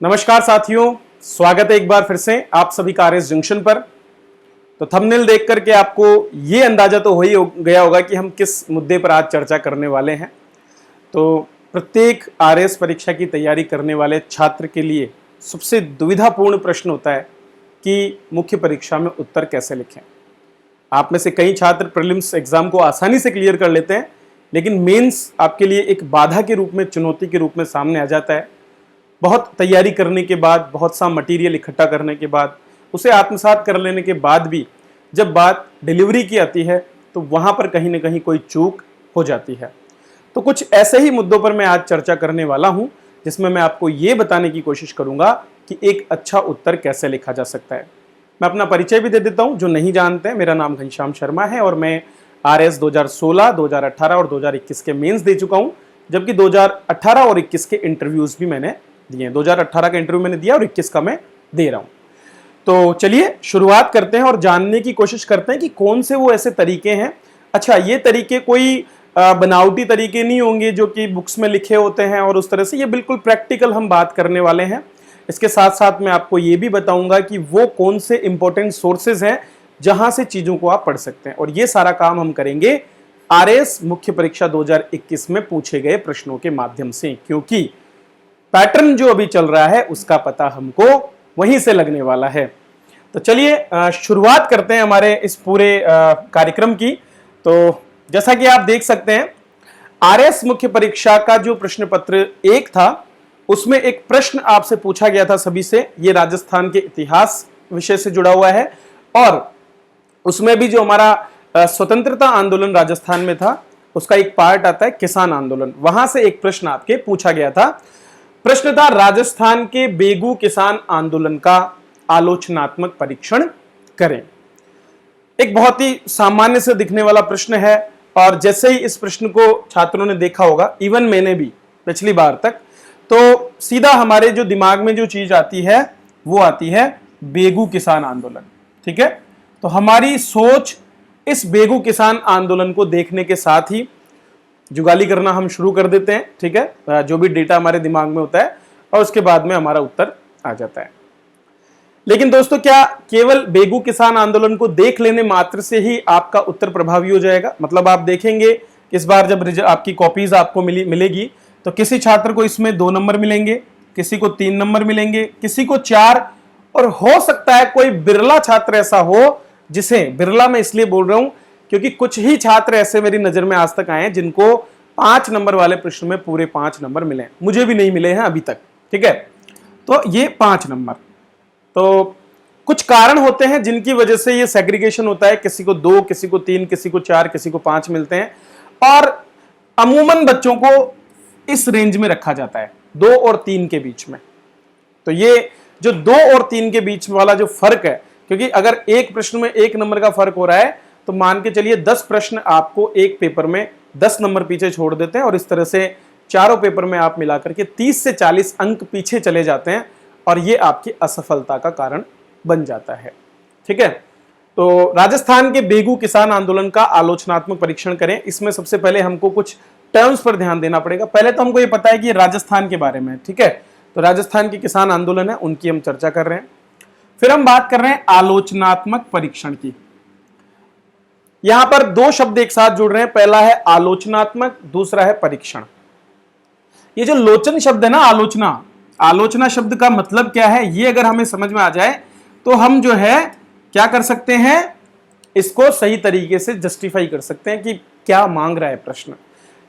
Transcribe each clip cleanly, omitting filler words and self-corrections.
नमस्कार साथियों, स्वागत है एक बार फिर से आप सभी का आरएस जंक्शन पर। तो थंबनेल देख करके आपको ये अंदाजा तो हो ही गया होगा कि हम किस मुद्दे पर आज चर्चा करने वाले हैं। तो प्रत्येक आरएस परीक्षा की तैयारी करने वाले छात्र के लिए सबसे दुविधापूर्ण प्रश्न होता है कि मुख्य परीक्षा में उत्तर कैसे लिखें। आप में से कई छात्र प्रीलिम्स एग्जाम को आसानी से क्लियर कर लेते हैं, लेकिन मेंस आपके लिए एक बाधा के रूप में, चुनौती के रूप में सामने आ जाता है। बहुत तैयारी करने के बाद, बहुत सा मटेरियल इकट्ठा करने के बाद, उसे आत्मसात कर लेने के बाद भी जब बात डिलीवरी की आती है तो वहां पर कहीं ना कहीं कोई चूक हो जाती है। तो कुछ ऐसे ही मुद्दों पर मैं आज चर्चा करने वाला हूं, जिसमें मैं आपको ये बताने की कोशिश करूंगा कि एक अच्छा उत्तर कैसे लिखा जा सकता है। मैं अपना परिचय भी दे देता हूं, जो नहीं जानते हैं। मेरा नाम घनश्याम शर्मा है और मैं आरएस 2016, 2018 और 2021 के मेंस दे चुका हूं, जबकि 2018 और 21 के इंटरव्यूज भी मैंने दिए। 2018 का इंटरव्यू मैंने दिया और 21 का मैं दे रहा हूं। तो चलिए शुरुआत करते हैं और जानने की कोशिश करते हैं कि कौन से वो ऐसे तरीके हैं। अच्छा, ये तरीके कोई बनावटी तरीके नहीं होंगे जो कि बुक्स में लिखे होते हैं और उस तरह से, ये बिल्कुल प्रैक्टिकल हम बात करने वाले हैं। इसके साथ साथ मैं आपको ये भी बताऊंगा कि वो कौन से इंपॉर्टेंट सोर्सेज हैं जहां से चीजों को आप पढ़ सकते हैं। और ये सारा काम हम करेंगे आरएस मुख्य परीक्षा 2021 में पूछे गए प्रश्नों के माध्यम से, क्योंकि पैटर्न जो अभी चल रहा है उसका पता हमको वहीं से लगने वाला है। तो चलिए शुरुआत करते हैं हमारे इस पूरे कार्यक्रम की। तो जैसा कि आप देख सकते हैं, आरएस मुख्य परीक्षा का जो प्रश्न पत्र 1 था, उसमें एक प्रश्न आपसे पूछा गया था सभी से। ये राजस्थान के इतिहास विषय से जुड़ा हुआ है और उसमें भी जो हमारा स्वतंत्रता आंदोलन राजस्थान में था, उसका एक पार्ट आता है किसान आंदोलन। वहां से एक प्रश्न आपके पूछा गया था। प्रश्न था, राजस्थान के बेगू किसान आंदोलन का आलोचनात्मक परीक्षण करें। एक बहुत ही सामान्य से दिखने वाला प्रश्न है और जैसे ही इस प्रश्न को छात्रों ने देखा होगा, इवन मैंने भी पिछली बार तक, तो सीधा हमारे जो दिमाग में जो चीज आती है वो आती है बेगू किसान आंदोलन। ठीक है, तो हमारी सोच इस बेगू किसान आंदोलन को देखने के साथ ही जुगाली करना हम शुरू कर देते हैं। ठीक है, जो भी डेटा हमारे दिमाग में होता है और उसके बाद में हमारा उत्तर आ जाता है। लेकिन दोस्तों, क्या केवल बेगू किसान आंदोलन को देख लेने मात्र से ही आपका उत्तर प्रभावी हो जाएगा? मतलब आप देखेंगे इस बार जब आपकी कॉपीज आपको मिलेगी तो किसी छात्र को इसमें 2 नंबर मिलेंगे, किसी को 3 नंबर मिलेंगे, किसी को 4, और हो सकता है कोई बिरला छात्र ऐसा हो जिसे, बिरला मैं इसलिए बोल रहा हूं क्योंकि कुछ ही छात्र ऐसे मेरी नजर में आज तक आए हैं जिनको 5 नंबर वाले प्रश्न में पूरे 5 नंबर मिले हैं। मुझे भी नहीं मिले हैं अभी तक। ठीक है, तो ये 5 नंबर। तो कुछ कारण होते हैं जिनकी वजह से ये सेग्रीगेशन होता है। किसी को 2, किसी को 3, किसी को 4, किसी को 5 मिलते हैं और अमूमन बच्चों को इस रेंज में रखा जाता है, 2 और 3 के बीच में। तो ये जो 2 और 3 के बीच वाला जो फर्क है, क्योंकि अगर एक प्रश्न में 1 नंबर का फर्क हो रहा है तो मान के चलिए 10 प्रश्न आपको एक पेपर में 10 नंबर पीछे छोड़ देते हैं और इस तरह से चारों पेपर में आप मिलाकर के 30 से 40 अंक पीछे चले जाते हैं और ये आपकी असफलता का कारण बन जाता है। ठीक है, तो राजस्थान के बेगू किसान आंदोलन का आलोचनात्मक परीक्षण करें। इसमें सबसे पहले हमको कुछ टर्म्स पर ध्यान देना पड़ेगा। पहले तो हमको ये पता है कि राजस्थान के बारे में। ठीक है, तो राजस्थान के किसान आंदोलन है, उनकी हम चर्चा कर रहे हैं। फिर हम बात कर रहे हैं आलोचनात्मक परीक्षण की। यहां पर 2 शब्द एक साथ जुड़ रहे हैं, पहला है आलोचनात्मक, दूसरा है परीक्षण। ये जो लोचन शब्द है ना, आलोचना शब्द का मतलब क्या है, ये अगर हमें समझ में आ जाए तो हम जो है क्या कर सकते हैं, इसको सही तरीके से जस्टिफाई कर सकते हैं कि क्या मांग रहा है प्रश्न।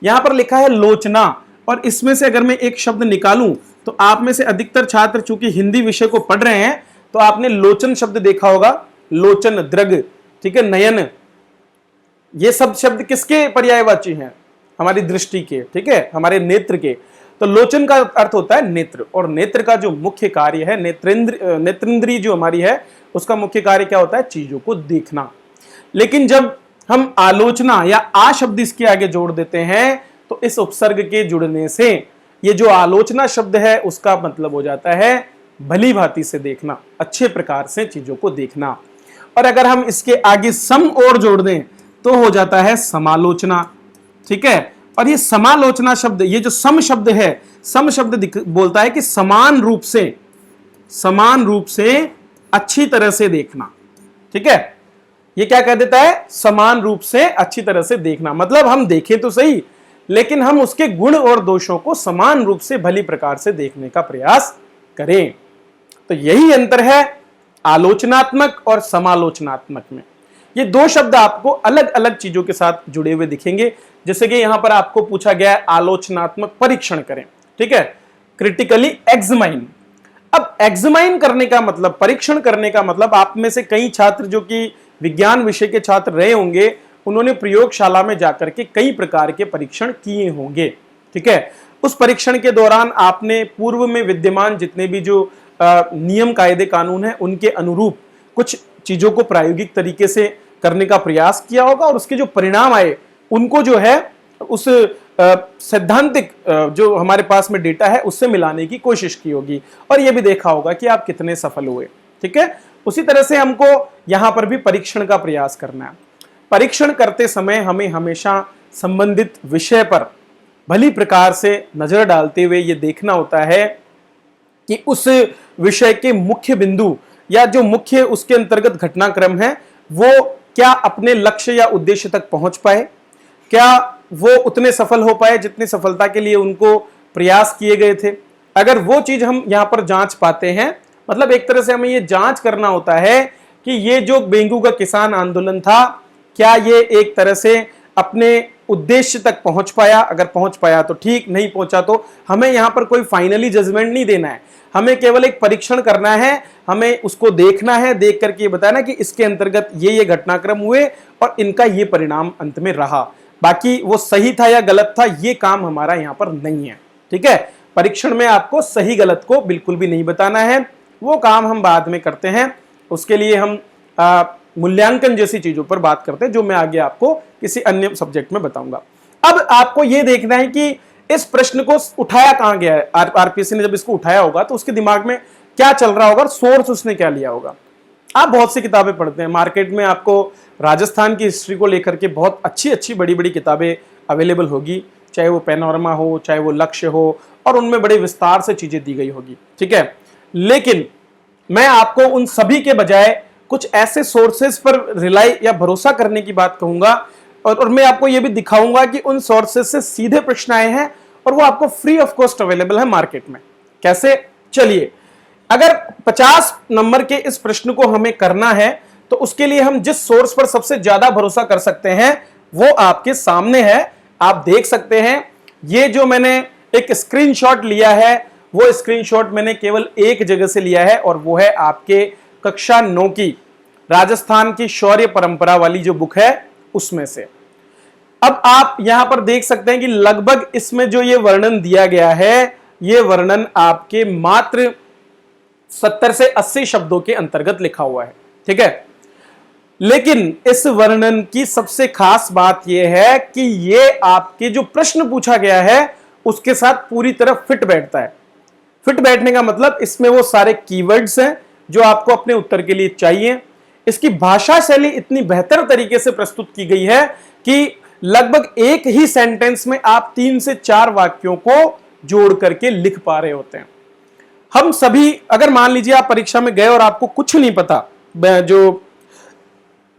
यहां पर लिखा है लोचना, और इसमें से अगर मैं एक शब्द निकालूं तो आप में से अधिकतर छात्र चूंकि हिंदी विषय को पढ़ रहे हैं तो आपने लोचन शब्द देखा होगा। लोचन, दृग, ठीक है, नयन, ये सब शब्द किसके पर्यायवाची हैं? हमारी दृष्टि के, ठीक है, हमारे नेत्र के। तो लोचन का अर्थ होता है नेत्र, और नेत्र का जो मुख्य कार्य है, नेत्रेंद्रिय जो हमारी है, उसका मुख्य कार्य क्या होता है? चीजों को देखना। लेकिन जब हम आलोचना या आ शब्द इसके आगे जोड़ देते हैं तो इस उपसर्ग के जुड़ने से ये जो आलोचना शब्द है उसका मतलब हो जाता है भली भांति से देखना, अच्छे प्रकार से चीजों को देखना। और अगर हम इसके आगे सम और जोड़ दें तो हो जाता है समालोचना। ठीक है, और ये समालोचना शब्द, ये जो सम शब्द है, सम शब्द बोलता है कि समान रूप से समान रूप से अच्छी तरह से देखना। ठीक है, ये क्या कह देता है, समान रूप से अच्छी तरह से देखना, मतलब हम देखें तो सही लेकिन हम उसके गुण और दोषों को समान रूप से भली प्रकार से देखने का प्रयास करें। तो यही अंतर है आलोचनात्मक और समालोचनात्मक में। ये दो शब्द आपको अलग अलग चीजों के साथ जुड़े हुए दिखेंगे। जैसे कि यहां पर आपको पूछा गया है आलोचनात्मक परीक्षण करें, ठीक है, क्रिटिकली एग्जामाइन। अब एग्जामाइन करने का मतलब, परीक्षण करने का मतलब, आप में से कई छात्र जो कि विज्ञान विषय के छात्र रहे होंगे, उन्होंने प्रयोगशाला में जाकर के कई प्रकार के परीक्षण किए होंगे। ठीक है, उस परीक्षण के दौरान आपने पूर्व में विद्यमान जितने भी जो नियम कायदे कानून है उनके अनुरूप कुछ चीजों को प्रायोगिक तरीके से करने का प्रयास किया होगा और उसके जो परिणाम आए उनको जो है उस सैद्धांतिक जो हमारे पास में डेटा है उससे मिलाने की कोशिश की होगी और यह भी देखा होगा कि आप कितने सफल हुए। ठीक है, उसी तरह से हमको यहां पर भी परीक्षण का प्रयास करना है। परीक्षण करते समय हमें हमेशा संबंधित विषय पर भली प्रकार से नजर डालते हुए यह देखना होता है कि उस विषय के मुख्य बिंदु या जो मुख्य उसके अंतर्गत घटनाक्रम है वो क्या अपने लक्ष्य या उद्देश्य तक पहुंच पाए, क्या वो उतने सफल हो पाए जितनी सफलता के लिए उनको प्रयास किए गए थे। अगर वो चीज हम यहां पर जांच पाते हैं, मतलब एक तरह से हमें ये जांच करना होता है कि ये जो बेंगू का किसान आंदोलन था क्या ये एक तरह से अपने उद्देश्य तक पहुंच पाया। अगर पहुंच पाया तो ठीक, नहीं पहुंचा तो हमें यहां पर कोई फाइनली जजमेंट नहीं देना है, हमें केवल एक परीक्षण करना है, हमें उसको देखना है, देख करके बताना कि इसके अंतर्गत ये घटनाक्रम हुए और इनका ये परिणाम अंत में रहा। बाकी वो सही था या गलत था ये काम हमारा यहां पर नहीं है। ठीक है, परीक्षण में आपको सही गलत को बिल्कुल भी नहीं बताना है, वो काम हम बाद में करते हैं। उसके लिए हम मूल्यांकन जैसी चीजों पर बात करते हैं जो मैं आगे आपको किसी अन्य सब्जेक्ट में बताऊंगा। अब आपको यह देखना है कि इस प्रश्न को उठाया कहां गया है। आरपीएससी ने जब इसको उठाया होगा तो उसके दिमाग में क्या चल रहा होगा, सोर्स उसने क्या लिया होगा। आप बहुत सी किताबें पढ़ते हैं, मार्केट में आपको राजस्थान की हिस्ट्री को लेकर के बहुत अच्छी अच्छी बड़ी बड़ी किताबें अवेलेबल होगी, चाहे वो पैनोरमा हो, चाहे वो लक्ष्य हो, और उनमें बड़े विस्तार से चीजें दी गई होगी। ठीक है, लेकिन मैं आपको उन सभी के बजाय कुछ ऐसे सोर्सेस पर रिलाई या भरोसा करने की बात कहूंगा और मैं आपको यह भी दिखाऊंगा कि उन सोर्सेस से सीधे प्रश्न आए हैं और वो आपको फ्री ऑफ कॉस्ट अवेलेबल है मार्केट में। कैसे, चलिए, अगर 50 नंबर के इस प्रश्न को हमें करना है तो उसके लिए हम जिस सोर्स पर सबसे ज्यादा भरोसा कर सकते हैं वो आपके सामने है, आप देख सकते हैं। ये जो मैंने एक स्क्रीनशॉट लिया है वो स्क्रीनशॉट मैंने केवल एक जगह से लिया है और वो है आपके कक्षा 9 की राजस्थान की शौर्य परंपरा वाली जो बुक है उसमें से। अब आप यहां पर देख सकते हैं कि लगभग इसमें जो ये वर्णन दिया गया है ये वर्णन आपके मात्र 70 से 80 शब्दों के अंतर्गत लिखा हुआ है। ठीक है, लेकिन इस वर्णन की सबसे खास बात यह है कि ये आपके जो प्रश्न पूछा गया है उसके साथ पूरी तरह फिट बैठता है। फिट बैठने का मतलब इसमें वो सारे कीवर्ड्स हैं जो आपको अपने उत्तर के लिए चाहिए। इसकी भाषा शैली इतनी बेहतर तरीके से प्रस्तुत की गई है कि लगभग एक ही सेंटेंस में आप 3 से 4 वाक्यों को जोड़ करके लिख पा रहे होते हैं। हम सभी, अगर मान लीजिए आप परीक्षा में गए और आपको कुछ नहीं पता, जो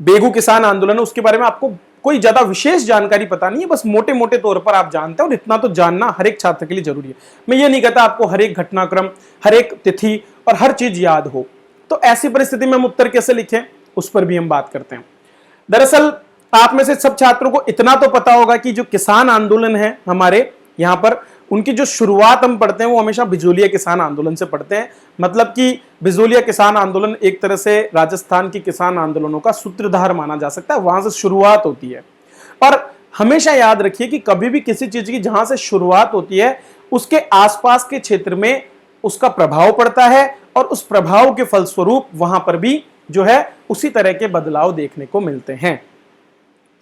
बेगू किसान आंदोलन है उसके बारे में आपको कोई ज्यादा विशेष जानकारी पता नहीं है, बस मोटे मोटे तौर पर आप जानते हैं और इतना तो जानना हर एक छात्र के लिए जरूरी है। मैं ये नहीं कहता आपको हर एक घटनाक्रम, हर एक तिथि और हर चीज याद हो। तो ऐसी परिस्थिति में हम उत्तर कैसे लिखें उस पर भी हम बात करते हैं। दरअसल आप में से सब छात्रों को इतना तो पता होगा कि जो किसान आंदोलन है हमारे यहाँ पर, उनकी जो शुरुआत हम पढ़ते हैं वो हमेशा बिजोलिया किसान आंदोलन से पढ़ते हैं। मतलब कि बिजोलिया किसान आंदोलन एक तरह से राजस्थान की किसान आंदोलनों का सूत्रधार माना जा सकता है, वहां से शुरुआत होती है। और हमेशा याद रखिए कि कभी भी किसी चीज की जहां से शुरुआत होती है उसके आसपास के क्षेत्र में उसका प्रभाव पड़ता है और उस प्रभाव के फलस्वरूप वहां पर भी जो है उसी तरह के बदलाव देखने को मिलते हैं।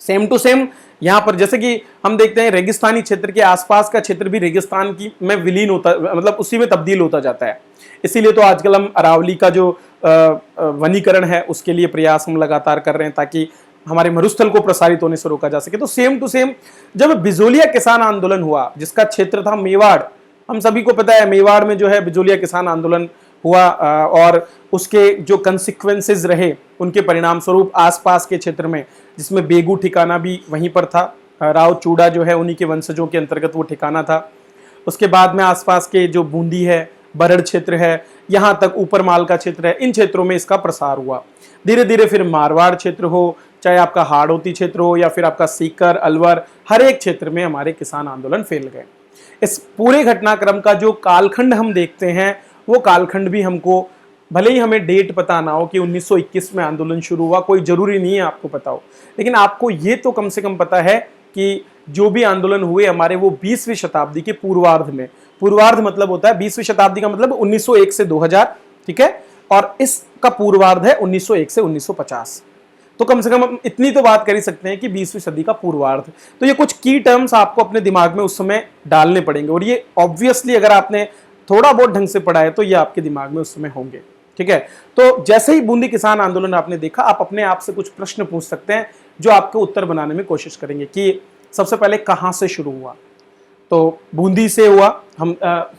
सेम टू सेम यहां पर जैसे कि हम देखते हैं रेगिस्तानी क्षेत्र के आसपास का क्षेत्र भी रेगिस्तान की में विलीन होता, मतलब उसी में तब्दील होता जाता है। इसीलिए तो आजकल हम अरावली का जो वनीकरण है उसके लिए प्रयास हम लगातार कर रहे हैं ताकि हमारे मरुस्थल को प्रसारित होने से रोका जा सके। तो सेम टू सेम जब बिजोलिया किसान आंदोलन हुआ जिसका क्षेत्र था मेवाड़, हम सभी को पता है मेवाड़ में जो है बिजोलिया किसान आंदोलन हुआ और उसके जो कंसिक्वेंसेस रहे उनके परिणाम स्वरूप आसपास के क्षेत्र में, जिसमें बेगू ठिकाना भी वहीं पर था, राव चूड़ा जो है उन्हीं के वंशजों के अंतर्गत वो ठिकाना था। उसके बाद में आसपास के जो बूंदी है, बरड़ क्षेत्र है, यहाँ तक ऊपर माल का क्षेत्र है, इन क्षेत्रों में इसका प्रसार हुआ। धीरे धीरे फिर मारवाड़ क्षेत्र हो, चाहे आपका हाड़ौती क्षेत्र हो या फिर आपका सीकर, अलवर, हर एक क्षेत्र में हमारे किसान आंदोलन फैल गए। इस पूरे घटनाक्रम का जो कालखंड हम देखते हैं वो कालखंड भी हमको, भले ही हमें डेट पता ना हो कि 1921 में आंदोलन शुरू हुआ, कोई जरूरी नहीं है आपको पता हो, लेकिन आपको ये तो कम से कम पता है कि जो भी आंदोलन हुए हमारे वो 20वीं शताब्दी के पूर्वार्ध में, पूर्वार्ध मतलब होता है 20वीं शताब्दी का मतलब 1901 से 2000, ठीक है, और इसका पूर्वार्ध है 1901 से 1950। तो कम से कम हम इतनी तो बात कर ही सकते हैं कि 20वीं सदी का पूर्वार्ध। तो ये कुछ की टर्म्स आपको अपने दिमाग में उस समय डालने पड़ेंगे, और ये ऑब्वियसली अगर आपने थोड़ा बहुत ढंग से पढ़ा है तो ये आपके दिमाग में उस समय होंगे, ठीक है। तो जैसे ही बूंदी किसान आंदोलन आपने देखा, आप अपने आप से कुछ प्रश्न पूछ सकते हैं जो आपको उत्तर बनाने में कोशिश करेंगे कि सबसे पहले कहां से शुरू हुआ। तो बूंदी से हुआ, हम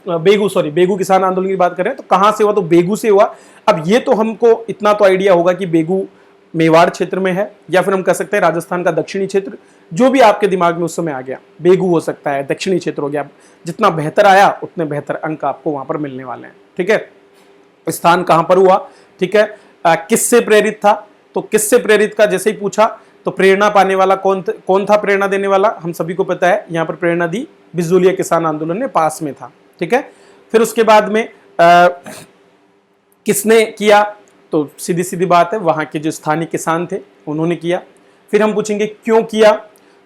बेगू किसान आंदोलन की बात करें तो कहां से हुआ, तो बेगू से हुआ। अब ये तो हमको इतना तो आइडिया होगा कि बेगू मेवाड़ क्षेत्र में है, या फिर हम कह सकते हैं राजस्थान का दक्षिणी क्षेत्र, जो भी आपके दिमाग में उस समय आ गया, बेगू हो सकता है, दक्षिणी क्षेत्र हो गया। जितना बेहतर आया उतने बेहतर अंक आपको वहां पर मिलने वाले हैं, ठीक है। स्थान कहां पर हुआ, ठीक है, किससे प्रेरित था, तो किससे प्रेरित का जैसे ही पूछा तो प्रेरणा पाने वाला कौन था प्रेरणा देने वाला, हम सभी को पता है, यहां पर प्रेरणा दी बिजोलिया किसान आंदोलन ने, पास में था, ठीक है। फिर उसके बाद में किसने किया, तो सीधी सीधी बात है वहां के जो स्थानीय किसान थे उन्होंने किया। फिर हम पूछेंगे क्यों किया,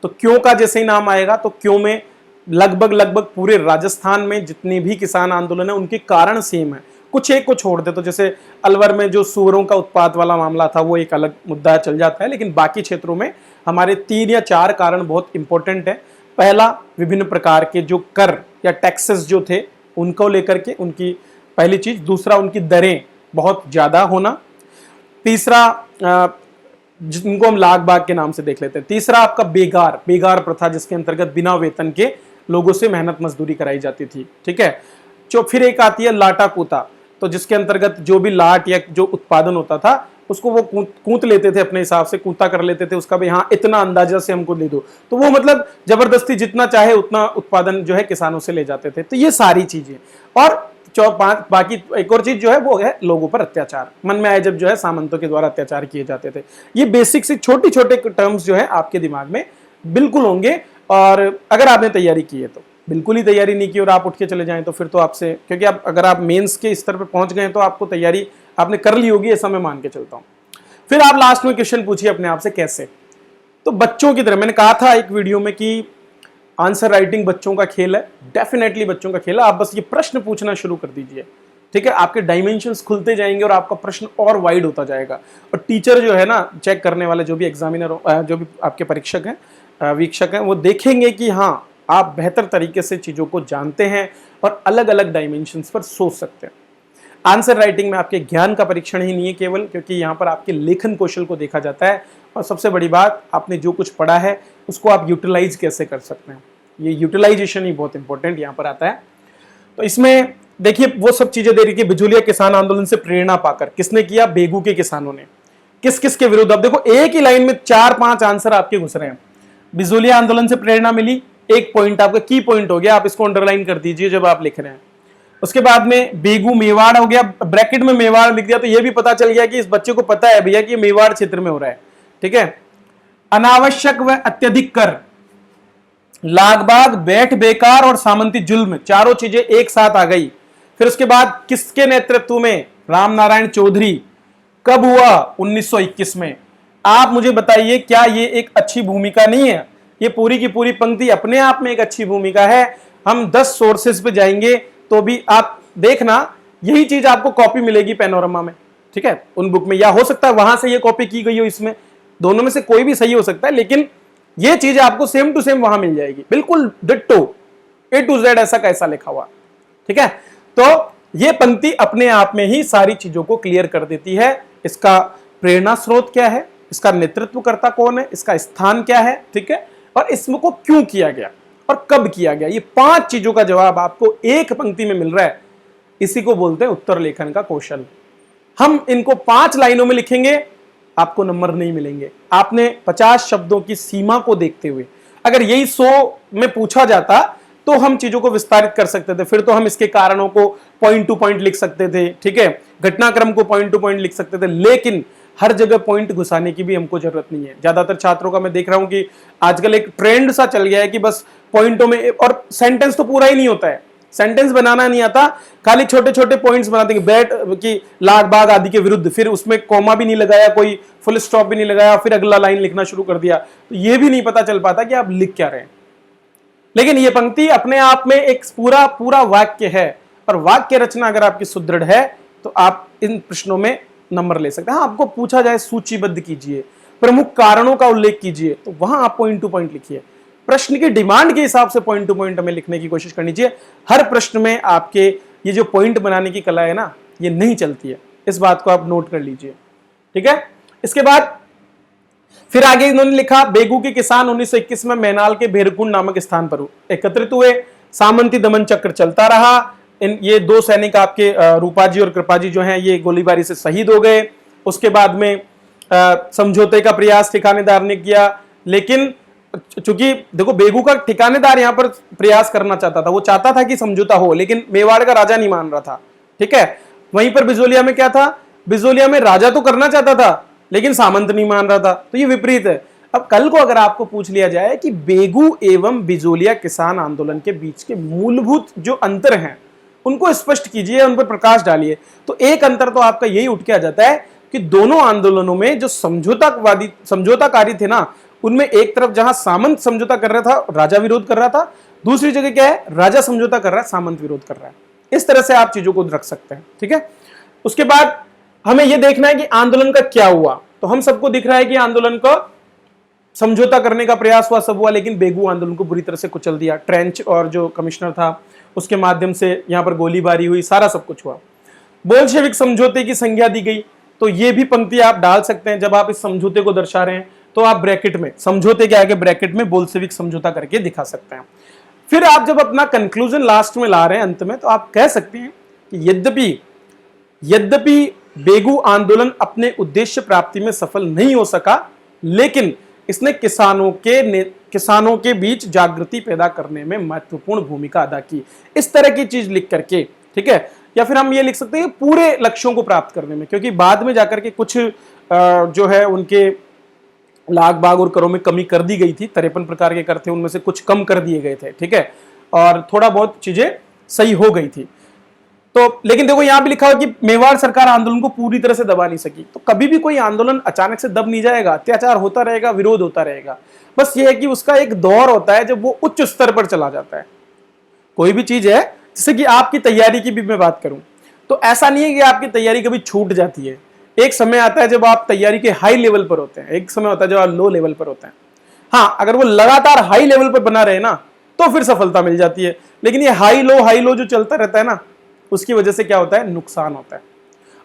तो क्यों का जैसे ही नाम आएगा तो क्यों में लगभग पूरे राजस्थान में जितने भी किसान आंदोलन है उनके कारण सेम है, कुछ एक को छोड़ दे। तो जैसे अलवर में जो सूअरों का उत्पात वाला मामला था वो एक अलग मुद्दा चल जाता है, लेकिन बाकी क्षेत्रों में हमारे 3 या 4 कारण बहुत इंपॉर्टेंट है। पहला, विभिन्न प्रकार के जो कर या टैक्सेस जो थे उनको लेकर के उनकी पहली चीज। दूसरा, उनकी दरें बहुत ज्यादा होना। तीसरा, जिनको हम लाग बाग के नाम से देख लेते हैं। तीसरा आपका बेगार प्रथा, जिसके अंतर्गत बिना वेतन के लोगों से मेहनत मजदूरी कराई जाती थी, ठीक है। फिर एक आती है लाटा कूता, तो जिसके अंतर्गत जो भी लाट या जो उत्पादन होता था उसको वो कूट लेते थे, अपने हिसाब से कूता कर लेते थे उसका भी, हाँ इतना अंदाजा से हमको दे दो, तो वो मतलब जबरदस्ती जितना चाहे उतना उत्पादन जो है किसानों से ले जाते थे। तो ये सारी चीजें, और बाकी एक और चीज जो है वो है लोगों पर अत्याचार, मन में आए जब जो है सामंतों के द्वारा अत्याचार किए जाते थे। ये बेसिक से छोटे छोटे टर्म्स जो है आपके दिमाग में बिल्कुल होंगे, और अगर आपने तैयारी की है तो, बिल्कुल ही तैयारी नहीं की और आप उठ के चले जाएं तो फिर तो आपसे, क्योंकि आप अगर आप मेंस के स्तर पर पहुंच गए तो आपको तैयारी आपने कर ली होगी, ऐसा मैं मान के चलता हूं। फिर आप लास्ट में क्वेश्चन पूछिए अपने आप से कैसे, तो बच्चों की तरह मैंने कहा था एक वीडियो में कि आंसर राइटिंग बच्चों का खेल है, डेफिनेटली बच्चों का खेल है। आप बस ये प्रश्न पूछना शुरू कर दीजिए, ठीक है, आपके डायमेंशंस खुलते जाएंगे और आपका प्रश्न और वाइड होता जाएगा। और टीचर जो है ना, चेक करने वाले जो भी एग्जामिनर, जो भी आपके परीक्षक हैं, वीक्षक हैं, वो देखेंगे कि हाँ आप बेहतर तरीके से चीजों को जानते हैं और अलग अलग डायमेंशंस पर सोच सकते हैं। आंसर राइटिंग में आपके ज्ञान का परीक्षण ही नहीं है केवल, क्योंकि यहाँ पर आपके लेखन कौशल को देखा जाता है, और सबसे बड़ी बात, आपने जो कुछ पढ़ा है उसको आप यूटिलाइज कैसे कर सकते हैं, ये यूटिलाइजेशन ही बहुत इंपॉर्टेंट यहाँ पर आता है। तो इसमें देखिए वो सब चीजें दे रही थी। बिजोलिया किसान आंदोलन से प्रेरणा पाकर किसने किया, बेगू के किसानों ने। किस किस के विरुद्ध, अब देखो एक ही लाइन में 4-5 आंसर आपके घुस रहे हैं। बिजोलिया आंदोलन से प्रेरणा मिली, एक पॉइंट आपका की पॉइंट हो गया, आप इसको अंडरलाइन कर दीजिए जब आप लिख रहे हैं। उसके बाद में बेगू मेवाड़ हो गया, ब्रैकेट में मेवाड़ लिख दिया, तो यह भी पता चल गया कि इस बच्चे को पता है भैया कि ये मेवाड़ क्षेत्र में हो रहा है, ठीक है। अनावश्यक व अत्यधिक कर, लागबाग, बैठ बेकार और सामंती जुल्म, चारों चीजें एक साथ आ गई। फिर उसके बाद किसके नेतृत्व में, राम नारायण चौधरी। कब हुआ, 1921 में। आप मुझे बताइए क्या ये एक अच्छी भूमिका नहीं है, ये पूरी की पूरी पंक्ति अपने आप में एक अच्छी भूमिका है। हम 10 सोर्सेस पे जाएंगे तो भी आप देखना यही चीज आपको कॉपी मिलेगी पैनोरमा में, ठीक है, उन बुक में, या हो सकता है वहां से ये कॉपी की गई हो, इसमें दोनों में से कोई भी सही हो सकता है, लेकिन ये चीज आपको सेम टू सेम वहां मिल जाएगी, बिल्कुल डिट्टो, A to Z ऐसा कैसा लिखा हुआ, ठीक है। तो ये पंक्ति अपने आप में ही सारी चीजों को क्लियर कर देती है। इसका प्रेरणा स्रोत क्या है, इसका नेतृत्वकर्ता कौन है, इसका स्थान क्या है, ठीक है, और इसको क्यों किया गया और कब किया गया, ये 5 चीजों का जवाब आपको एक पंक्ति में मिल रहा है। इसी को बोलते हैं उत्तर लेखन का कौशल। हम इनको 5 लाइनों में लिखेंगे, आपको नंबर नहीं मिलेंगे। आपने 50 शब्दों की सीमा को देखते हुए, अगर यही 100 में पूछा जाता तो हम चीजों को विस्तारित कर सकते थे, फिर तो हम इसके कारणों को पॉइंट टू पॉइंट लिख सकते थे, ठीक है, घटनाक्रम को पॉइंट टू पॉइंट लिख सकते थे, लेकिन हर जगह पॉइंट घुसाने की भी हमको जरूरत नहीं है। ज्यादातर छात्रों का मैं देख रहा हूं कि आजकल एक ट्रेंड सा चल गया है कि बस पॉइंटों में, और सेंटेंस तो पूरा ही नहीं होता है, सेंटेंस बनाना नहीं आता, खाली छोटे छोटे पॉइंट्स बनाते हैं, बैट की लाग बाग आदि के विरुद्ध, फिर उसमें कॉमा भी नहीं लगाया, कोई फुल स्टॉप भी नहीं लगाया, फिर अगला लाइन लिखना शुरू कर दिया, तो ये भी नहीं पता चल पाता कि आप लिख क्या रहे हैं। लेकिन ये पंक्ति अपने आप में एक पूरा पूरा वाक्य है, और वाक्य रचना अगर आपकी सुदृढ़ है तो आप इन प्रश्नों में नंबर ले सकते हैं। हाँ, आपको पूछा जाए सूचीबद्ध कीजिए, प्रमुख कारणों का उल्लेख कीजिए, तो वहां आप पॉइंट टू पॉइंट लिखिए। प्रश्न की डिमांड के हिसाब से पॉइंट टू पॉइंट हमें लिखने की कोशिश करनी चाहिए। हर प्रश्न में आपके ये जो पॉइंट बनाने की कला है ना, ये नहीं चलती है, इस बात को आप नोट कर लीजिए, ठीक है। इसके बाद फिर आगे इन्होंने लिखा, बेगू के किसान 1921 में मैनाल के भेरकुंड नामक स्थान पर एकत्रित हुए, सामंती दमन चक्र चलता रहा, ये 2 सैनिक आपके रूपाजी और कृपाजी जो हैं ये गोलीबारी से शहीद हो गए। उसके बाद में समझौते का प्रयास ठिकानेदार ने किया, लेकिन चूंकि देखो बेगू का ठिकानेदार यहां पर प्रयास करना चाहता था, वो चाहता था कि समझौता हो, लेकिन मेवाड़ का राजा नहीं मान रहा था, ठीक है। वहीं पर बिजोलिया में क्या था, बिजोलिया में राजा तो करना चाहता था लेकिन सामंत नहीं मान रहा था, तो ये विपरीत है। अब कल को अगर आपको पूछ लिया जाए कि बेगू एवं बिजोलिया किसान आंदोलन के बीच के मूलभूत जो अंतर हैं उनको स्पष्ट कीजिए, उन पर प्रकाश डालिए, तो एक अंतर तो आपका यही उठ के आ जाता है कि दोनों आंदोलनों में जो समझौताकारी थे ना, उनमें एक तरफ जहां सामंत समझौता कर रहा था, राजा विरोध कर रहा था, दूसरी जगह क्या है, राजा समझौता कर रहा है, सामंत विरोध कर रहा है। इस तरह से आप चीजों को रख सकते हैं, ठीक है। उसके बाद हमें यह देखना है कि आंदोलन का क्या हुआ, तो हम सबको दिख रहा है कि आंदोलन को समझौता करने का प्रयास हुआ, सब हुआ, लेकिन बेगू आंदोलन को बुरी तरह से कुचल दिया। ट्रेंच और जो कमिश्नर था उसके माध्यम से यहां पर गोलीबारी हुई, सारा सब कुछ हुआ। बोल्शेविक समझौते की संज्ञा दी गई, तो ये भी पंक्ति आप डाल सकते हैं। जब आप इस समझौते को दर्शा रहे हैं तो आप ब्रैकेट में, समझौते के आगे ब्रैकेट में बोल्शेविक समझौता करके दिखा सकते हैं। फिर आप जब अपना कंक्लूजन लास्ट में ला रहे हैं, अंत में, तो आप कह सकते हैं कि यद्यपि बेगू आंदोलन अपने उद्देश्य प्राप्ति में सफल नहीं हो सका, लेकिन इसने किसानों के बीच जागृति पैदा करने में महत्वपूर्ण भूमिका अदा की। इस तरह की चीज लिख करके, ठीक है। या फिर हम ये लिख सकते हैं पूरे लक्ष्यों को प्राप्त करने में, क्योंकि बाद में जाकर के कुछ जो है उनके लाग बाग और करों में कमी कर दी गई थी। 53 प्रकार के कर थे, उनमें से कुछ कम कर दिए गए थे, ठीक है, और थोड़ा बहुत चीजें सही हो गई थी। तो लेकिन देखो यहां भी लिखा हुआ कि मेवाड़ सरकार आंदोलन को पूरी तरह से दबा नहीं सकी। तो कभी भी कोई आंदोलन अचानक से दब नहीं जाएगा, अत्याचार होता रहेगा, विरोध होता रहेगा। बस ये है कि उसका एक दौर होता है जब वो उच्च स्तर पर चला जाता है। कोई भी चीज है, जैसे कि आपकी तैयारी की भी मैं बात करूं, तो ऐसा नहीं है कि आपकी तैयारी कभी छूट जाती है। एक समय आता है जब आप तैयारी के हाई लेवल पर होते हैं, एक समय होता है जब आप लो लेवल पर होते हैं। हाँ, अगर वो लगातार हाई लेवल पर बना रहे ना, तो फिर सफलता मिल जाती है। लेकिन ये हाई लो जो चलता रहता है ना, उसकी वजह से क्या होता है, नुकसान होता है।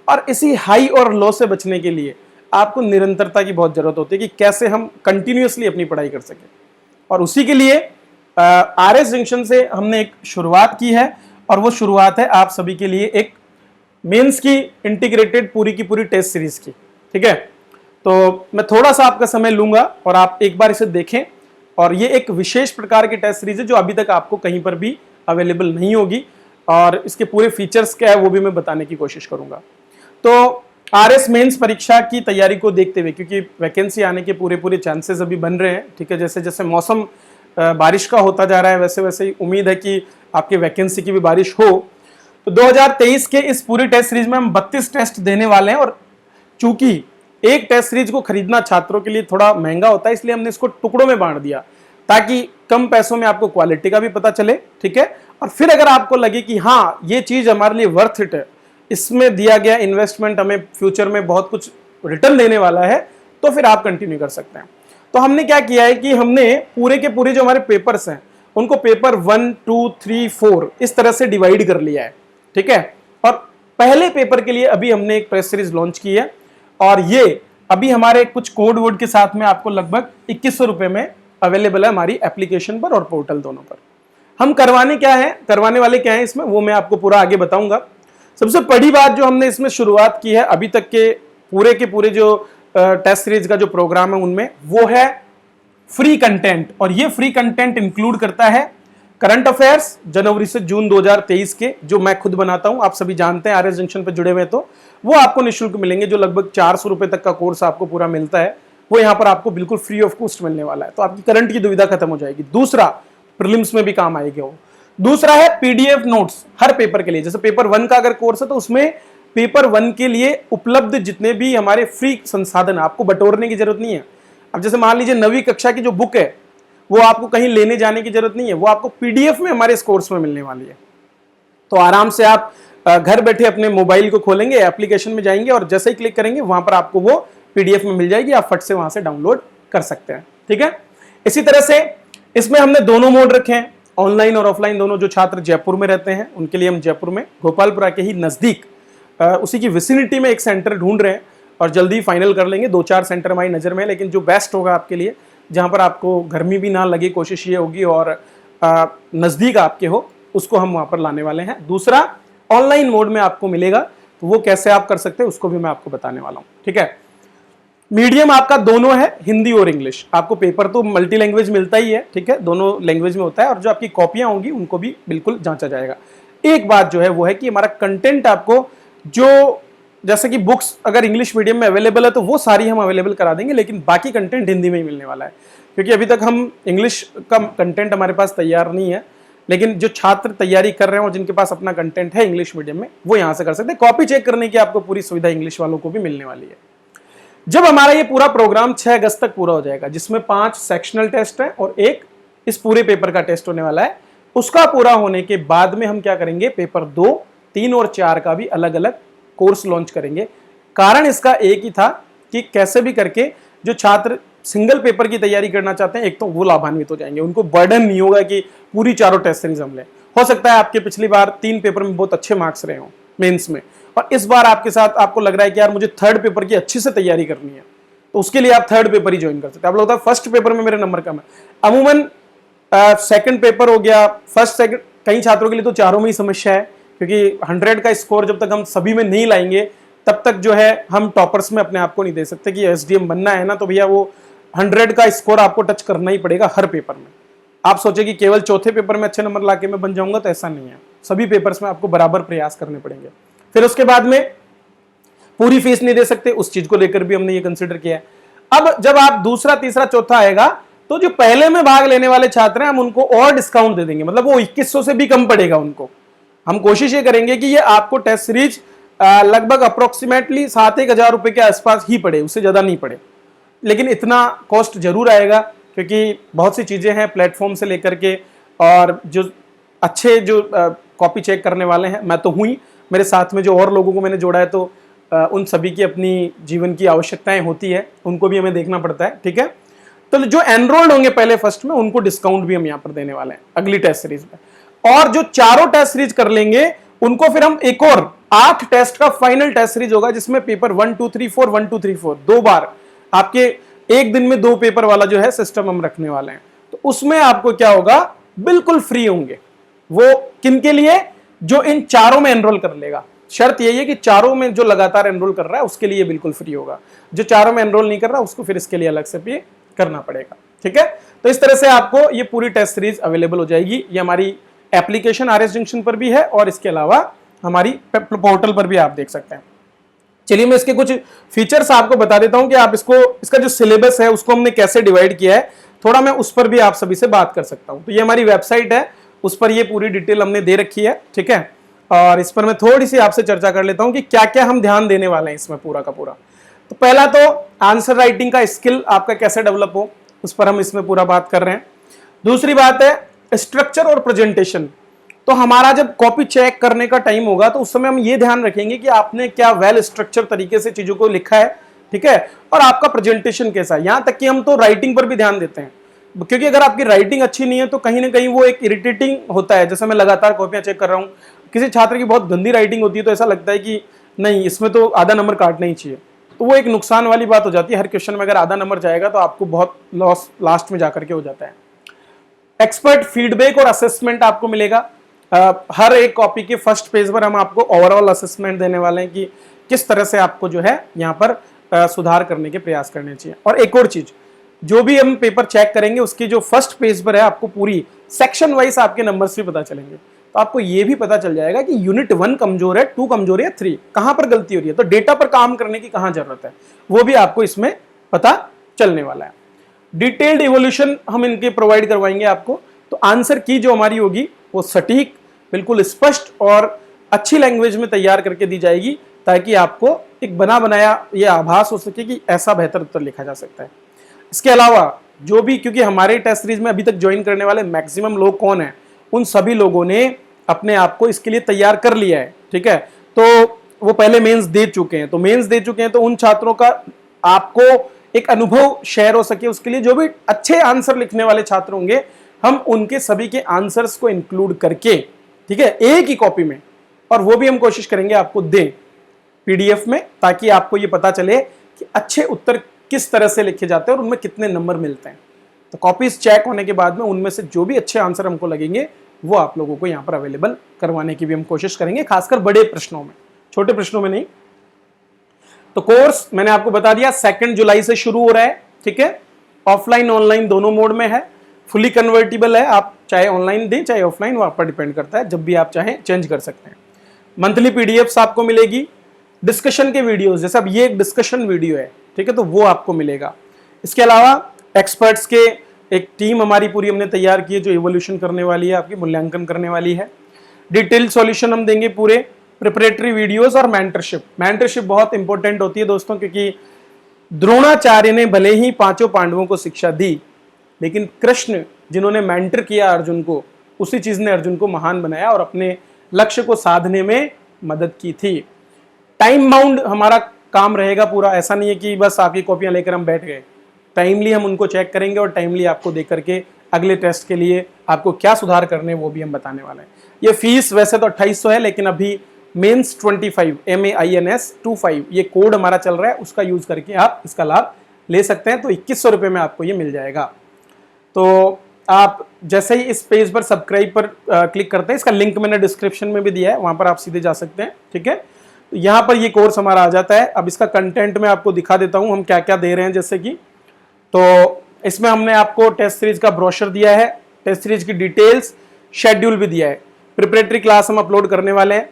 और इसी हाई और लो से बचने के लिए आपको निरंतरता की बहुत जरूरत होती है कि कैसे हम कंटिन्यूअसली अपनी पढ़ाई कर सकें। और उसी के लिए आरएस जंक्शन से हमने एक शुरुआत की है, और वो शुरुआत है आप सभी के लिए एक मेंस की इंटीग्रेटेड पूरी की पूरी टेस्ट सीरीज की, ठीक है। तो मैं थोड़ा सा आपका समय लूंगा और आप एक बार इसे देखें, और ये एक विशेष प्रकार की टेस्ट सीरीज है जो अभी तक आपको कहीं पर भी अवेलेबल नहीं होगी, और इसके पूरे फीचर्स क्या है वो भी मैं बताने की कोशिश करूंगा। तो आरएस मेंस परीक्षा की तैयारी को देखते हुए, क्योंकि वैकेंसी आने के पूरे चांसेस अभी बन रहे हैं, ठीक है, जैसे जैसे मौसम बारिश का होता जा रहा है, वैसे वैसे ही उम्मीद है कि आपके वैकेंसी की भी बारिश हो। तो 2023 के इस पूरी टेस्ट सीरीज में हम 32 टेस्ट देने वाले हैं, और चूंकि एक टेस्ट सीरीज को खरीदना छात्रों के लिए थोड़ा महंगा होता है, इसलिए हमने इसको टुकड़ों में बांट दिया ताकि कम पैसों में आपको क्वालिटी का भी पता चले, ठीक है। और फिर अगर आपको लगे कि हाँ ये चीज हमारे लिए वर्थ इट है, इसमें दिया गया इन्वेस्टमेंट हमें फ्यूचर में बहुत कुछ रिटर्न देने वाला है, तो फिर आप कंटिन्यू कर सकते हैं। तो हमने क्या किया है कि हमने पूरे के पूरे जो हमारे पेपर्स हैं उनको पेपर 1, 2, 3, 4 इस तरह से डिवाइड कर लिया है, ठीक है। और पहले पेपर के लिए अभी हमने एक प्रेस सीरीज लॉन्च की है, और ये अभी हमारे कुछ कोड वर्ड के साथ में आपको लगभग 2100 रुपए में अवेलेबल है हमारी एप्लीकेशन पर और पोर्टल दोनों पर। हम करवाने वाले क्या है इसमें, वो मैं आपको पूरा आगे बताऊंगा। सबसे बड़ी बात जो हमने इसमें शुरुआत की है अभी तक के पूरे जो टेस्ट सीरीज का जो प्रोग्राम है उनमें, वो है फ्री कंटेंट। और ये फ्री कंटेंट इंक्लूड करता है करंट अफेयर्स जनवरी से जून 2023 के, जो मैं खुद बनाता हूं, आप सभी जानते हैं आरएस जंक्शन पे जुड़े हुए, तो वो आपको निःशुल्क मिलेंगे। जो लगभग 400 रुपए तक का कोर्स आपको पूरा मिलता है, वो यहां पर आपको बिल्कुल फ्री ऑफ कॉस्ट मिलने वाला है। तो आपकी करंट की दुविधा खत्म हो जाएगी। दूसरा, प्रीलिम्स में भी काम आएगा वो। दूसरा है पीडीएफ नोट्स हर पेपर के लिए। जैसे पेपर 1 का अगर कोर्स है तो उसमें पेपर 1 के लिए उपलब्ध जितने भी हमारे फ्री संसाधन, आपको बटोरने की जरूरत नहीं है। अब जैसे मान लीजिए 9वीं कक्षा की जो बुक है वो आपको कहीं लेने जाने की जरूरत नहीं है, वो आपको पीडीएफ में हमारे इस कोर्स में मिलने वाली है। तो आराम से आप घर बैठे अपने मोबाइल को खोलेंगे, एप्लीकेशन में जाएंगे और जैसे ही क्लिक करेंगे वहां पर आपको वो पीडीएफ में मिल जाएगी, आप फट से वहां से डाउनलोड कर सकते हैं। ठीक है, इसी तरह से इसमें हमने दोनों मोड रखे हैं, ऑनलाइन और ऑफलाइन दोनों। जो छात्र जयपुर में रहते हैं उनके लिए हम जयपुर में गोपालपुरा के ही नजदीक उसी की विसिनिटी में एक सेंटर ढूंढ रहे हैं और जल्दी फाइनल कर लेंगे। 2-4 सेंटर हमारी नजर में है, लेकिन जो बेस्ट होगा आपके लिए, जहां पर आपको गर्मी भी ना लगे, कोशिश ये होगी और नजदीक आपके हो, उसको हम वहां पर लाने वाले हैं। दूसरा, ऑनलाइन मोड में आपको मिलेगा, तो वो कैसे आप कर सकते हैं उसको भी मैं आपको बताने वाला हूं। ठीक है, मीडियम आपका दोनों है, हिंदी और इंग्लिश। आपको पेपर तो मल्टी लैंग्वेज मिलता ही है, ठीक है, दोनों लैंग्वेज में होता है, और जो आपकी कॉपियां होंगी उनको भी बिल्कुल जांचा जाएगा। एक बात जो है वो है कि हमारा कंटेंट आपको, जो जैसे कि बुक्स अगर इंग्लिश मीडियम में अवेलेबल है तो वो सारी हम अवेलेबल करा देंगे, लेकिन बाकी कंटेंट हिंदी में ही मिलने वाला है, क्योंकि अभी तक हम इंग्लिश का कंटेंट हमारे पास तैयार नहीं है। लेकिन जो छात्र तैयारी कर रहे हैं और जिनके पास अपना कंटेंट है इंग्लिश मीडियम में, वो यहां से कर सकते हैं। कॉपी चेक करने की आपको पूरी सुविधा इंग्लिश वालों को भी मिलने वाली है। जब हमारा ये पूरा प्रोग्राम 6 अगस्त तक पूरा हो जाएगा, जिसमें 5 सेक्शनल टेस्ट है और 1 इस पूरे पेपर का टेस्ट होने वाला है, उसका पूरा होने के बाद में हम क्या करेंगे, पेपर 2, 3 और 4 का भी अलग अलग कोर्स लॉन्च करेंगे। कारण इसका एक ही था कि कैसे भी करके जो छात्र सिंगल पेपर की तैयारी करना चाहते हैं, एक तो वो लाभान्वित हो जाएंगे, उनको बर्डन नहीं होगा कि पूरी चारों टेस्ट सीरीज हम लें। हो सकता है आपके पिछली बार 3 पेपर में बहुत अच्छे मार्क्स रहे हों मेंस में, और इस बार आपके साथ आपको लग रहा है कि यार मुझे 3rd पेपर की अच्छी से तैयारी करनी है, तो उसके लिए आप 3rd पेपर ही ज्वाइन कर सकते हैं। आप लोग फर्स्ट पेपर में मेरे नंबर कम है, अमूमन 2nd पेपर हो गया, फर्स्ट सेकंड, कई छात्रों के लिए तो चारों में ही समस्या है, क्योंकि 100 का स्कोर जब तक हम सभी में नहीं लाएंगे तब तक जो है हम टॉपर्स में अपने आप को नहीं दे सकते। कि एसडीएम बनना है ना, तो भैया वो 100 का स्कोर आपको टच करना ही पड़ेगा हर पेपर में। आप सोचे कि केवल चौथे पेपर में अच्छे नंबर लाके मैं बन जाऊंगा, तो ऐसा नहीं है, सभी पेपर्स में आपको बराबर प्रयास करने पड़ेंगे। फिर उसके बाद में पूरी फीस नहीं दे सकते, उस चीज को लेकर भी हमने ये कंसिडर किया है। अब जब आप दूसरा, तीसरा, चौथा आएगा, तो जो पहले में भाग लेने वाले छात्र हैं हम उनको और डिस्काउंट दे देंगे, मतलब वो 2100 से भी कम पड़ेगा उनको। हम कोशिश ये करेंगे कि ये आपको टेस्ट सीरीज लगभग अप्रोक्सीमेटली 7-1 हजार रुपए के आसपास ही पड़े, उससे ज्यादा नहीं पड़े, लेकिन इतना कॉस्ट जरूर आएगा, क्योंकि बहुत सी चीजें हैं प्लेटफॉर्म से लेकर के, और जो अच्छे जो कॉपी चेक करने वाले हैं, मैं तो हूँ ही, मेरे साथ में जो और लोगों को मैंने जोड़ा है, तो उन सभी की अपनी जीवन की आवश्यकताएं होती है, उनको भी हमें देखना पड़ता है। ठीक है, तो जो एनरोल्ड होंगे पहले फर्स्ट में, उनको डिस्काउंट भी हम यहाँ पर देने वाले हैं अगली टेस्ट सीरीज में। और जो चारों टेस्ट सीरीज कर लेंगे उनको फिर हम एक और 8 टेस्ट का फाइनल टेस्ट सीरीज होगा, जिसमें पेपर 1, 2, 3, 4, 1, 2, 3, 4 2 बार आपके एक दिन में 2 पेपर वाला जो है सिस्टम हम रखने वाले हैं। तो उसमें आपको क्या होगा, बिल्कुल फ्री होंगे। वो किनके लिए, जो इन चारों में एनरोल कर लेगा। शर्त यही है कि चारों में जो लगातार एनरोल कर रहा है उसके लिए बिल्कुल फ्री होगा, जो चारों में एनरोल नहीं कर रहा उसको फिर इसके लिए अलग से पे करना पड़ेगा। ठीक है, तो इस तरह से आपको ये पूरी टेस्ट सीरीज अवेलेबल हो जाएगी। ये हमारी एप्लीकेशन आरएस जंक्शन पर भी है और इसके अलावा हमारी पोर्टल पर भी आप देख सकते हैं। चलिए मैं इसके कुछ फीचर्स आपको बता देता हूं कि आप इसका जो सिलेबस है उसको हमने कैसे डिवाइड किया है, थोड़ा मैं उस पर भी आप सभी से बात कर सकता हूं। तो ये हमारी वेबसाइट है, उस पर ये पूरी डिटेल हमने दे रखी है। ठीक है, और इस पर मैं थोड़ी सी आपसे चर्चा कर लेता हूं कि क्या क्या हम ध्यान देने वाले हैं इसमें पूरा का पूरा। तो पहला तो आंसर राइटिंग का स्किल आपका कैसे डेवलप हो, उस पर हम इसमें पूरा बात कर रहे हैं। दूसरी बात है स्ट्रक्चर और प्रेजेंटेशन। तो हमारा जब कॉपी चेक करने का टाइम होगा तो उस समय हम ये ध्यान रखेंगे कि आपने क्या वेल स्ट्रक्चर तरीके से चीजों को लिखा है, ठीक है, और आपका प्रेजेंटेशन कैसा है। यहां तक कि हम तो राइटिंग पर भी ध्यान देते हैं, क्योंकि अगर आपकी राइटिंग अच्छी नहीं है तो कहीं ना कहीं वो एक इरिटेटिंग होता है। जैसे मैं लगातार कॉपियां चेक कर रहा हूं, किसी छात्र की बहुत गंदी राइटिंग होती है तो ऐसा लगता है कि नहीं, इसमें तो आधा नंबर काटना ही चाहिए, तो वो एक नुकसान वाली बात हो जाती है। हर क्वेश्चन में अगर आधा नंबर जाएगा तो आपको बहुत लॉस लास्ट में जाकर के हो जाता है। एक्सपर्ट फीडबैक और असेसमेंट आपको मिलेगा, हर एक कॉपी के फर्स्ट पेज पर हम आपको ओवरऑल असेसमेंट देने वाले हैं कि किस तरह से आपको जो है यहाँ पर सुधार करने के प्रयास करने चाहिए। और एक और चीज, जो भी हम पेपर चेक करेंगे उसकी जो फर्स्ट पेज पर है आपको पूरी सेक्शन वाइज आपके नंबर्स भी पता चलेंगे, तो आपको ये भी पता चल जाएगा कि यूनिट 1 कमजोर है, 2 कमजोर है, 3 कहां पर गलती हो रही है, तो डेटा पर काम करने की कहां जरूरत है वो भी आपको इसमें पता चलने वाला है। डिटेल्ड इवोल्यूशन हम इनके प्रोवाइड करवाएंगे आपको, तो आंसर की जो हमारी होगी वो सटीक, बिल्कुल स्पष्ट और अच्छी लैंग्वेज में तैयार करके दी जाएगी, ताकि आपको एक बना बनाया ये आभास हो सके कि ऐसा बेहतर उत्तर लिखा जा सकता है। इसके अलावा जो भी, क्योंकि हमारे टेस्ट सीरीज में अभी तक ज्वाइन करने वाले मैक्सिमम लोग कौन है, उन सभी लोगों ने अपने आप को इसके लिए तैयार कर लिया है, ठीक है, तो वो पहले मेंस दे चुके हैं, तो मेंस दे चुके हैं, तो उन छात्रों का आपको एक अनुभव शेयर हो सके उसके लिए जो भी अच्छे आंसर लिखने वाले छात्र होंगे, हम उनके सभी के आंसर्स को इंक्लूड करके, ठीक है, एक ही कॉपी में, और वो भी हम कोशिश करेंगे आपको दें पीडीएफ में, ताकि आपको ये पता चले कि अच्छे उत्तर किस तरह से लिखे जाते हैं और उनमें कितने नंबर मिलते हैं। तो कॉपीज चेक होने के बाद में उनमें से जो भी अच्छे आंसर हमको लगेंगे वो आप लोगों को यहाँ पर अवेलेबल करवाने की भी हम कोशिश करेंगे, खासकर बड़े प्रश्नों में, छोटे प्रश्नों में नहीं। तो कोर्स मैंने आपको बता दिया 2 जुलाई से शुरू हो रहा है, ठीक है, ऑफलाइन ऑनलाइन दोनों मोड में है, फुली कन्वर्टिबल है, आप चाहे ऑनलाइन दें चाहे ऑफलाइन, वो आप पर डिपेंड करता है, जब भी आप चाहें चेंज कर सकते हैं। मंथली पीडीएफ्स आपको मिलेगी, डिस्कशन के वीडियोस, जैसे अब ये एक डिस्कशन वीडियो है, ठीक है, तो वो आपको मिलेगा। इसके अलावा एक्सपर्ट्स के एक टीम हमारी पूरी हमने तैयार की है जो इवोल्यूशन करने वाली है, आपकी मूल्यांकन करने वाली है। डिटेल सॉल्यूशन हम देंगे पूरे, प्रिपरेटरी वीडियोस और मेंटरशिप। मेंटरशिप बहुत इंपॉर्टेंट होती है दोस्तों, क्योंकि द्रोणाचार्य ने भले ही 5 पांडवों को शिक्षा दी, लेकिन कृष्ण जिन्होंने मेंटर किया अर्जुन को, उसी चीज ने अर्जुन को महान बनाया और अपने लक्ष्य को साधने में मदद की थी। टाइम बाउंड हमारा काम रहेगा पूरा, ऐसा नहीं है कि बस आपकी कॉपियां लेकर हम बैठ गए, टाइमली हम उनको चेक करेंगे और टाइमली आपको देख करके अगले टेस्ट के लिए आपको क्या सुधार करने वो भी हम बताने वाले हैं। ये फीस वैसे तो 2800 है, लेकिन अभी मेंस 25 MAINS25 ये कोड हमारा चल रहा है, उसका यूज करके आप इसका लाभ ले सकते हैं, तो 2100 रुपये में आपको ये मिल जाएगा। तो आप जैसे ही इस पेज पर सब्सक्राइब पर क्लिक करते हैं, इसका लिंक मैंने डिस्क्रिप्शन में भी दिया है, वहां पर आप सीधे जा सकते हैं, ठीक है। तो यहाँ पर ये कोर्स हमारा आ जाता है। अब इसका कंटेंट मैं आपको दिखा देता हूँ हम क्या क्या दे रहे हैं, जैसे कि तो इसमें हमने आपको टेस्ट सीरीज का ब्रोशर दिया है, टेस्ट सीरीज की डिटेल्स, शेड्यूल भी दिया है, प्रिपरेटरी क्लास हम अपलोड करने वाले हैं,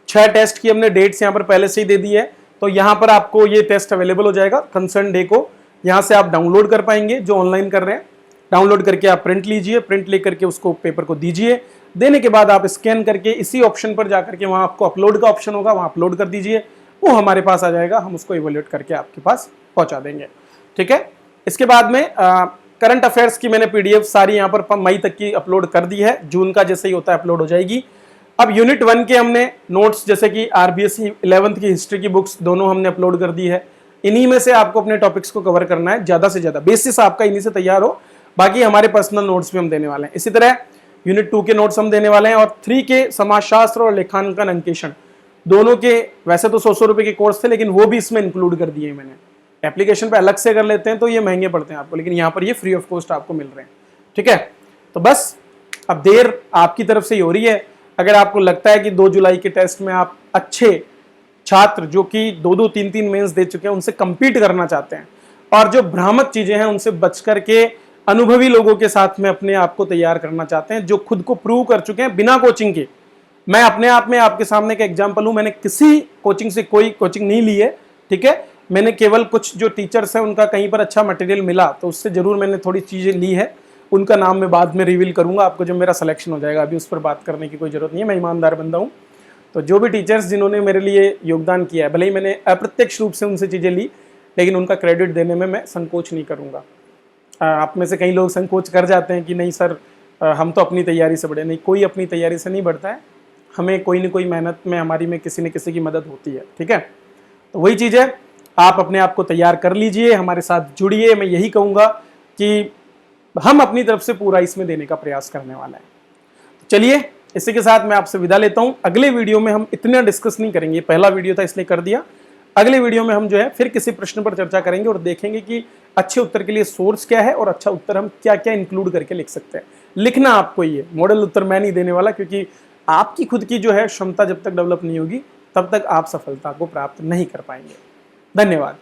6 टेस्ट की हमने डेट्स यहाँ पर पहले से ही दे दी है, तो यहाँ पर आपको ये टेस्ट अवेलेबल हो जाएगा कंसर्न डे को, यहाँ से आप डाउनलोड कर पाएंगे जो ऑनलाइन कर रहे हैं, डाउनलोड करके आप प्रिंट लीजिए, प्रिंट लेकर के उसको पेपर को दीजिए, देने के बाद आप स्कैन करके इसी ऑप्शन पर जाकर के वहाँ आपको अपलोड का ऑप्शन होगा, वहाँ अपलोड कर दीजिए, वो हमारे पास आ जाएगा, हम उसको इवैल्यूएट करके आपके पास पहुँचा देंगे, ठीक है। इसके बाद में करंट अफेयर्स की मैंने पीडीएफ सारी यहाँ पर मई तक की अपलोड कर दी है, जून का जैसे ही होता है अपलोड हो जाएगी। अब यूनिट 1 के हमने नोट्स, जैसे कि RBSE 11th की हिस्ट्री की बुक्स दोनों हमने अपलोड कर दी है, इन्हीं में से आपको अपने टॉपिक्स को कवर करना है, ज्यादा से ज्यादा बेसिस आपका इन्हीं से तैयार हो, बाकी हमारे पर्सनल नोट्स भी हम देने वाले हैं। इसी तरह यूनिट 2 के नोट्स हम देने वाले हैं, और 3 के समाजशास्त्र और लेखांकन अंकेक्षण दोनों के वैसे तो 100 रुपए के कोर्स थे, लेकिन वो भी इसमें इंक्लूड कर दिए मैंने। एप्लीकेशन पे अलग से कर लेते हैं तो ये महंगे पड़ते हैं आपको, लेकिन यहाँ पर ये फ्री ऑफ कॉस्ट आपको मिल रहे हैं, ठीक है। तो बस अब देर आपकी तरफ से ही हो रही है, अगर आपको लगता है कि 2 जुलाई के टेस्ट में आप अच्छे छात्र जो कि 2-2, 3-3 मेंस दे चुके हैं उनसे compete करना चाहते हैं, और जो भ्रामक चीजें हैं उनसे बच करके अनुभवी लोगों के साथ में अपने आप को तैयार करना चाहते हैं, जो खुद को प्रूव कर चुके हैं बिना कोचिंग के। मैं अपने आप में आपके सामने का एग्जाम्पल हूं, मैंने किसी कोचिंग से कोई कोचिंग नहीं ली है, ठीक है, मैंने केवल कुछ जो टीचर्स हैं उनका कहीं पर अच्छा मटेरियल मिला तो उससे जरूर मैंने थोड़ी चीजें ली है, उनका नाम मैं बाद में रिवील करूंगा आपको जब मेरा सिलेक्शन हो जाएगा, अभी उस पर बात करने की कोई जरूरत नहीं है, मैं ईमानदार बंदा हूँ। तो जो भी टीचर्स जिन्होंने मेरे लिए योगदान किया है, भले ही मैंने अप्रत्यक्ष रूप से उनसे चीज़ें ली, लेकिन उनका क्रेडिट देने में मैं संकोच नहीं करूँगा। आप में से कई लोग संकोच कर जाते हैं कि नहीं सर हम तो अपनी तैयारी से बढ़े, नहीं, कोई अपनी तैयारी से नहीं बढ़ता है, हमें कोई ना कोई मेहनत में हमारी में किसी न किसी की मदद होती है, ठीक है। तो वही चीज़ है, आप अपने आप को तैयार कर लीजिए, हमारे साथ जुड़िए, मैं यही कहूँगा कि हम अपनी तरफ से पूरा इसमें देने का प्रयास करने वाला है। चलिए इसी के साथ मैं आपसे विदा लेता हूँ। अगले वीडियो में हम इतना डिस्कस नहीं करेंगे, पहला वीडियो था इसलिए कर दिया, अगले वीडियो में हम जो है फिर किसी प्रश्न पर चर्चा करेंगे और देखेंगे कि अच्छे उत्तर के लिए सोर्स क्या है और अच्छा उत्तर हम क्या क्या इंक्लूड करके लिख सकते हैं। लिखना आपको ही है, मॉडल उत्तर मैं नहीं देने वाला, क्योंकि आपकी खुद की जो है क्षमता जब तक डेवलप नहीं होगी तब तक आप सफलता को प्राप्त नहीं कर पाएंगे। धन्यवाद।